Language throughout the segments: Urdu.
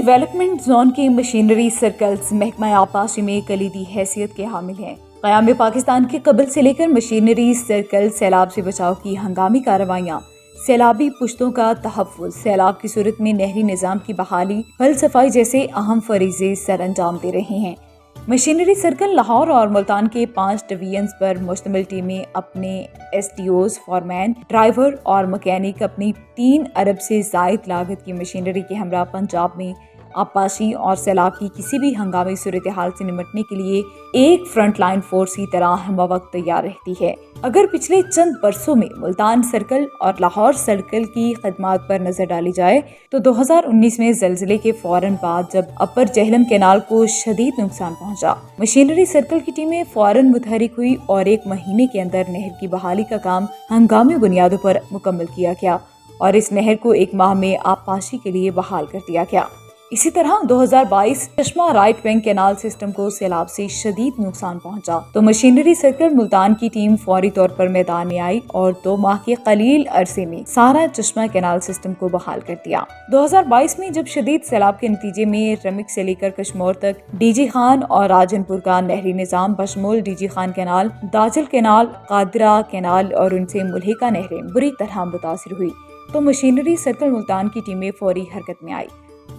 ڈیولپمنٹ زون کی مشینری سرکلز محکمہ آبپاشی میں کلیدی حیثیت کے حامل ہیں۔ قیام پاکستان کے قبل سے لے کر مشینری سرکل، سیلاب سے بچاؤ کی ہنگامی کارروائیاں، سیلابی پشتوں کا تحفظ، سیلاب کی صورت میں نہری نظام کی بحالی، پل صفائی جیسے اہم فریضے سر انجام دے رہے ہیں۔ مشینری سرکل لاہور اور ملتان کے 5 ڈویژنز پر مشتمل ٹیمیں اپنے S T Os, foreman, driver اور مکینک اپنی 3 ارب سے زائد لاگت کی مشینری کے ہمراہ پنجاب میں آبپاشی اور سیلاب کی کسی بھی ہنگامی صورتحال سے نمٹنے کے لیے ایک فرنٹ لائن فورس کی طرح ہمہ وقت تیار رہتی ہے۔ اگر پچھلے چند برسوں میں ملتان سرکل اور لاہور سرکل کی خدمات پر نظر ڈالی جائے تو 2019 میں زلزلے کے فوراً بعد جب اپر جہلم کینال کو شدید نقصان پہنچا، مشینری سرکل کی ٹیمیں فوراً متحرک ہوئی اور 1 مہینے کے اندر نہر کی بحالی کا کام ہنگامی بنیادوں پر مکمل کیا گیا اور اس نہر کو 1 ماہ میں آبپاشی کے لیے بحال کر دیا گیا۔ اسی طرح 2022 چشمہ رائٹ بینک کینال سسٹم کو سیلاب سے شدید نقصان پہنچا تو مشینری سرکل ملتان کی ٹیم فوری طور پر میدان میں آئی اور 2 ماہ کے قلیل عرصے میں سارا چشمہ کینال سسٹم کو بحال کر دیا۔ 2022 میں جب شدید سیلاب کے نتیجے میں رمک سے لے کر کشمور تک ڈی جی خان اور راجن پور کا نہری نظام بشمول D G Khan canal, Dajal canal, Qadira canal اور ان سے ملحقہ نہریں بری طرح متاثر ہوئی تو مشینری سرکل ملتان کی ٹیمیں فوری حرکت میں آئی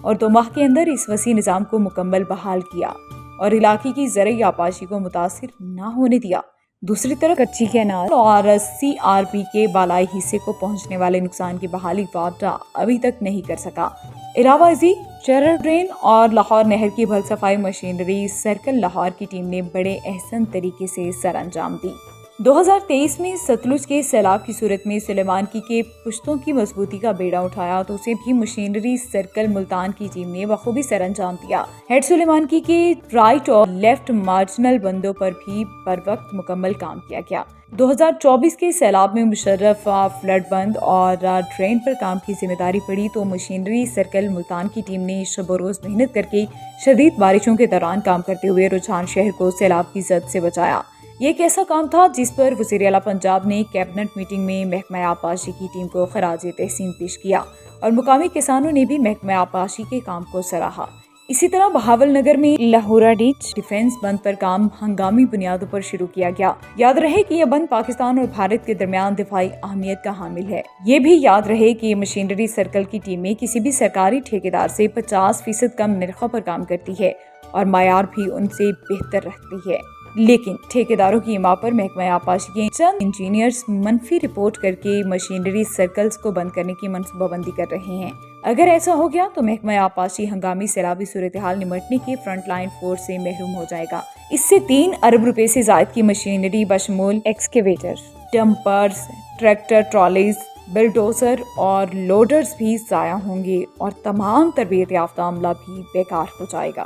اور 2 ماہ کے اندر اس وسیع نظام کو مکمل بحال کیا اور علاقے کی زرعی آبپاشی کو متاثر نہ ہونے دیا۔ دوسری طرف کچی کینال اور سی آر پی کے بالائی حصے کو پہنچنے والے نقصان کی بحالی وابڈا ابھی تک نہیں کر سکا۔ علاوہ ازیں چرر ڈرین اور لاہور نہر کی بھل صفائی مشینری سرکل لاہور کی ٹیم نے بڑے احسن طریقے سے سر انجام دی۔ 2023 میں ستلج کے سیلاب کی صورت میں سلیمانکی کے پشتوں کی مضبوطی کا بیڑا اٹھایا تو اسے بھی مشینری سرکل ملتان کی ٹیم نے بخوبی سر انجام دیا۔ ہیڈ سلیمانکی کے رائٹ اور لیفٹ مارجنل بندوں پر بھی پر وقت مکمل کام کیا گیا۔ 2024 کے سیلاب میں مشرف فلڈ بند اور ڈرین پر کام کی ذمہ داری پڑی تو مشینری سرکل ملتان کی ٹیم نے شب و روز محنت کر کے شدید بارشوں کے دوران کام کرتے ہوئے رجحان شہر کو سیلاب کی زد سے بچایا۔ یہ ایک ایسا کام تھا جس پر وزیر اعلیٰ پنجاب نے کیبنٹ میٹنگ میں محکمہ آبپاشی کی ٹیم کو خراج تحسین پیش کیا اور مقامی کسانوں نے بھی محکمہ آبپاشی کے کام کو سراہا۔ اسی طرح بہاول نگر میں لاہورہ ڈیچ ڈیفنس بند پر کام ہنگامی بنیادوں پر شروع کیا گیا۔ یاد رہے کہ یہ بند پاکستان اور بھارت کے درمیان دفاعی اہمیت کا حامل ہے۔ یہ بھی یاد رہے کہ مشینری سرکل کی ٹیمیں کسی بھی سرکاری ٹھیکیدار سے 50% کم نرخوں پر کام کرتی ہے اور معیار بھی ان سے بہتر رکھتی ہے، لیکن ٹھیکیداروں کی اماں پر محکمہ آبپاشی کے چند انجینئرز منفی رپورٹ کر کے مشینری سرکلز کو بند کرنے کی منصوبہ بندی کر رہے ہیں۔ اگر ایسا ہو گیا تو محکمہ آبپاشی ہنگامی سیلابی صورتحال نمٹنے کی فرنٹ لائن فورس سے محروم ہو جائے گا۔ اس سے 3 ارب روپے سے زائد کی مشینری بشمول ایکسکیویٹر، ڈمپرز، ٹریکٹر ٹرالیز، بلڈوزر اور لوڈرز بھی ضائع ہوں گے اور تمام تربیت یافتہ عملہ بھی بیکار ہو جائے گا۔